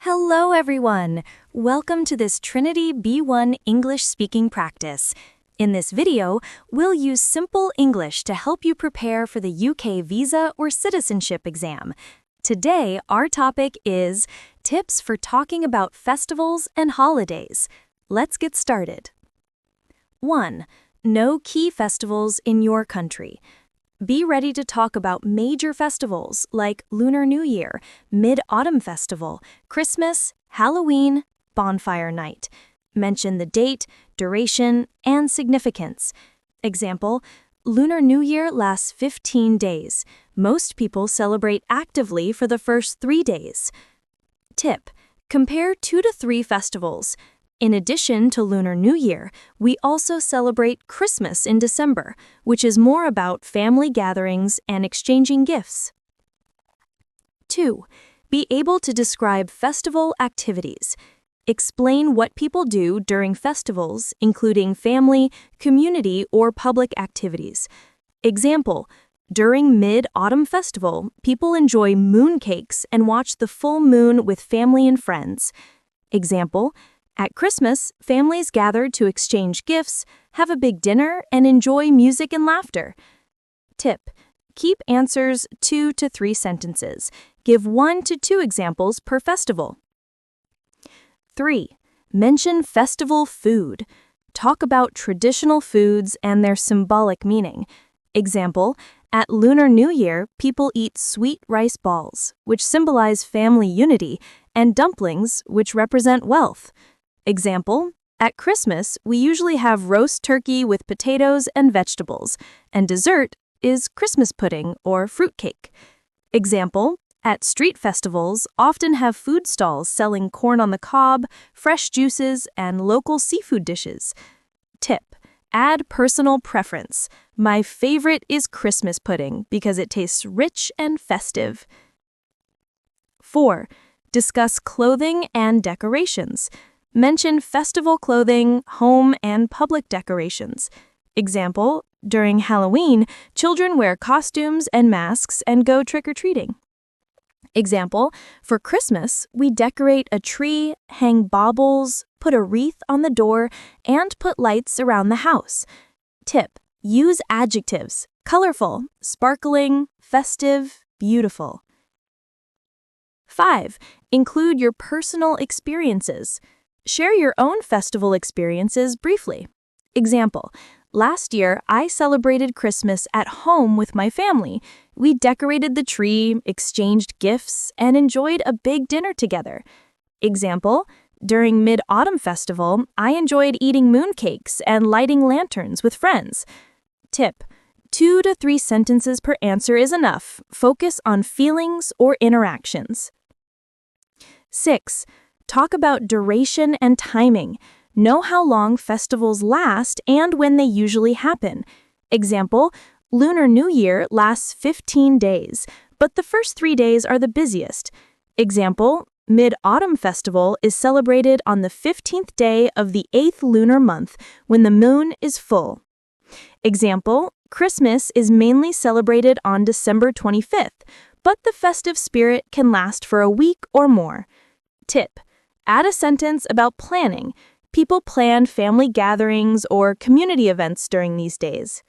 Hello everyone! Welcome to this Trinity B1 English speaking practice. In this video, we'll use simple English to help you prepare for the UK visa or citizenship exam. Today, our topic is tips for talking about festivals and holidays. Let's get started. 1. Know key festivals in your country. Be ready to talk about major festivals like Lunar New Year, Mid-Autumn Festival, Christmas, Halloween, Bonfire Night. Mention the date, duration, and significance. Example, Lunar New Year lasts 15 days. Most people celebrate actively for the first 3 days. Tip: compare 2 to 3 festivals. In addition to Lunar New Year, we also celebrate Christmas in December, which is more about family gatherings and exchanging gifts. 2. Be able to describe festival activities. Explain what people do during festivals, including family, community, or public activities. Example, during Mid-Autumn Festival, people enjoy mooncakes and watch the full moon with family and friends. Example, at Christmas, families gather to exchange gifts, have a big dinner, and enjoy music and laughter. Tip: keep answers 2 to 3 sentences. Give 1 to 2 examples per festival. 3. Mention festival food. Talk about traditional foods and their symbolic meaning. Example, at Lunar New Year, people eat sweet rice balls, which symbolize family unity, and dumplings, which represent wealth. Example, at Christmas, we usually have roast turkey with potatoes and vegetables, and dessert is Christmas pudding or fruitcake. Example, at street festivals, often have food stalls selling corn on the cob, fresh juices, and local seafood dishes. Tip: add personal preference. My favorite is Christmas pudding because it tastes rich and festive. 4. Discuss clothing and decorations. Mention festival clothing, home, and public decorations. Example, during Halloween, children wear costumes and masks and go trick-or-treating. Example, for Christmas, we decorate a tree, hang baubles, put a wreath on the door, and put lights around the house. Tip: use adjectives: colorful, sparkling, festive, beautiful. 5. Include your personal experiences. Share your own festival experiences briefly. Example, last year I celebrated Christmas at home with my family. We decorated the tree, exchanged gifts, and enjoyed a big dinner together. Example, during Mid-Autumn Festival, I enjoyed eating mooncakes and lighting lanterns with friends. Tip: 2 to 3 sentences per answer is enough. Focus on feelings or interactions. 6. Talk about duration and timing. Know how long festivals last and when they usually happen. Example, Lunar New Year lasts 15 days, but the first 3 days are the busiest. Example, Mid-Autumn Festival is celebrated on the 15th day of the 8th lunar month when the moon is full. Example, Christmas is mainly celebrated on December 25th, but the festive spirit can last for a week or more. Tip: add a sentence about planning. People plan family gatherings or community events during these days.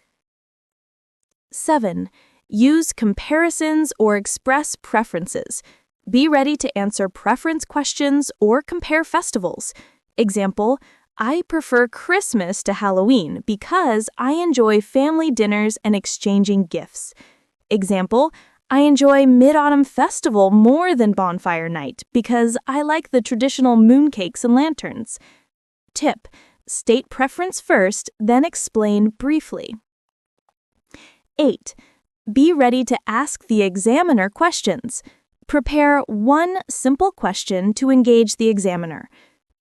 7. Use comparisons or express preferences. Be ready to answer preference questions or compare festivals. Example, I prefer Christmas to Halloween because I enjoy family dinners and exchanging gifts. Example, I enjoy Mid-Autumn Festival more than Bonfire Night because I like the traditional mooncakes and lanterns. Tip: state preference first, then explain briefly. 8. Be ready to ask the examiner questions. Prepare 1 simple question to engage the examiner.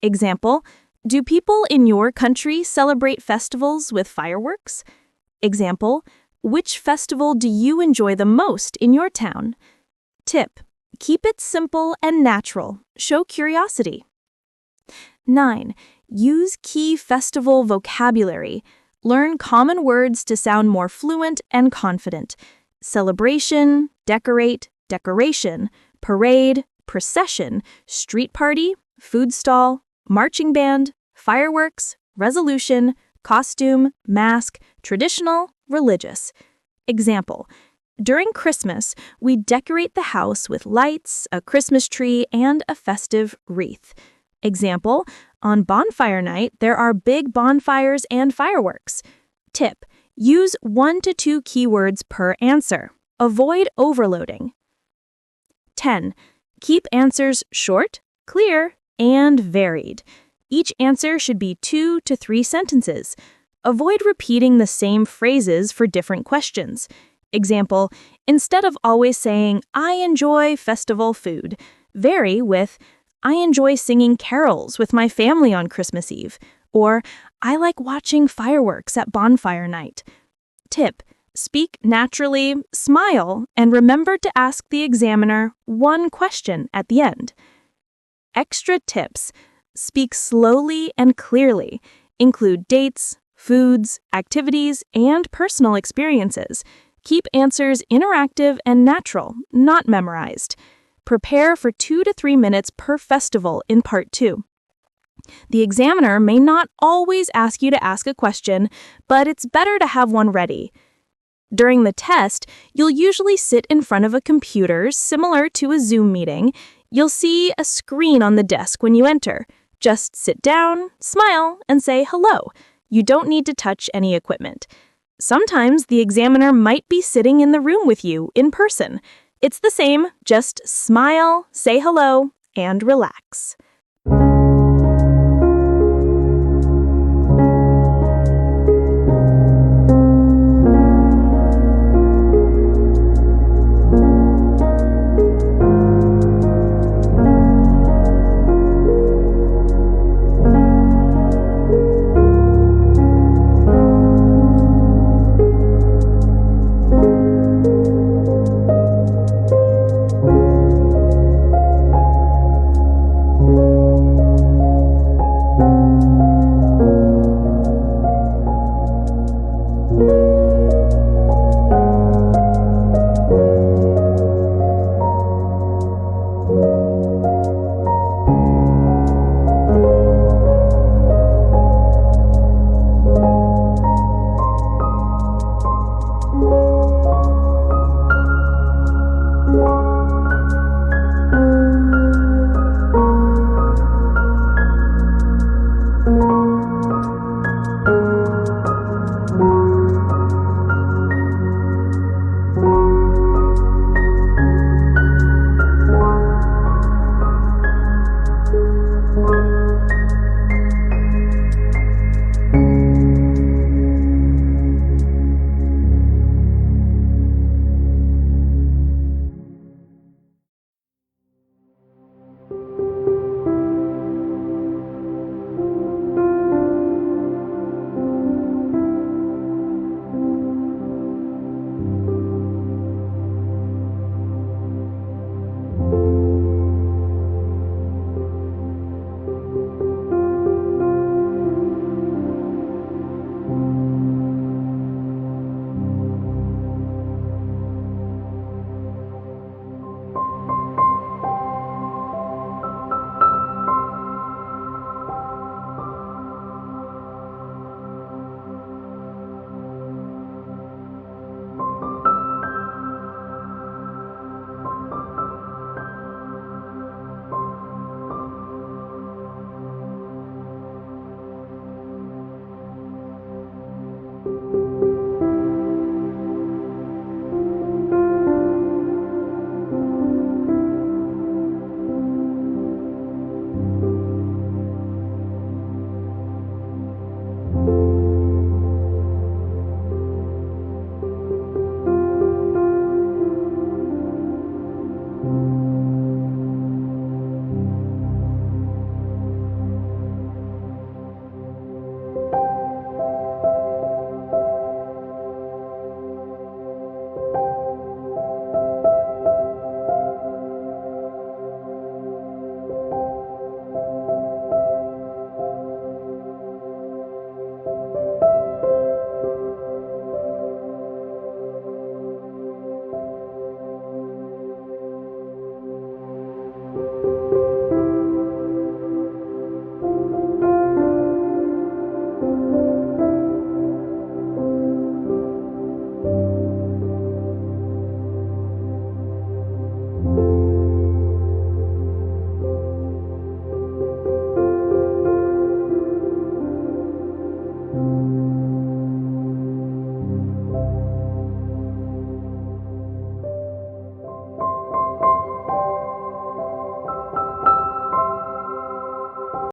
Example, do people in your country celebrate festivals with fireworks? Example, which festival do you enjoy the most in your town? Tip: keep it simple and natural. Show curiosity. 9. Use key festival vocabulary. Learn common words to sound more fluent and confident. Celebration, decorate, decoration, parade, procession, street party, food stall, marching band, fireworks, resolution, costume, mask, traditional, religious. Example: during Christmas, we decorate the house with lights, a Christmas tree, and a festive wreath. Example: on bonfire night, there are big bonfires and fireworks. Tip: use 1 to 2 keywords per answer. Avoid overloading. 10. Keep answers short, clear, and varied. Each answer should be 2 to 3 sentences. Avoid repeating the same phrases for different questions. Example: instead of always saying, "I enjoy festival food," vary with, "I enjoy singing carols with my family on Christmas Eve," or "I like watching fireworks at bonfire night." Tip: speak naturally, smile, and remember to ask the examiner one question at the end. Extra tips: speak slowly and clearly. Include dates, foods, activities, and personal experiences. Keep answers interactive and natural, not memorized. Prepare for 2 to 3 minutes per festival in Part 2. The examiner may not always ask you to ask a question, but it's better to have one ready. During the test, you'll usually sit in front of a computer similar to a Zoom meeting. You'll see a screen on the desk when you enter. Just sit down, smile, and say hello. You don't need to touch any equipment. Sometimes the examiner might be sitting in the room with you in person. It's the same, just smile, say hello, and relax.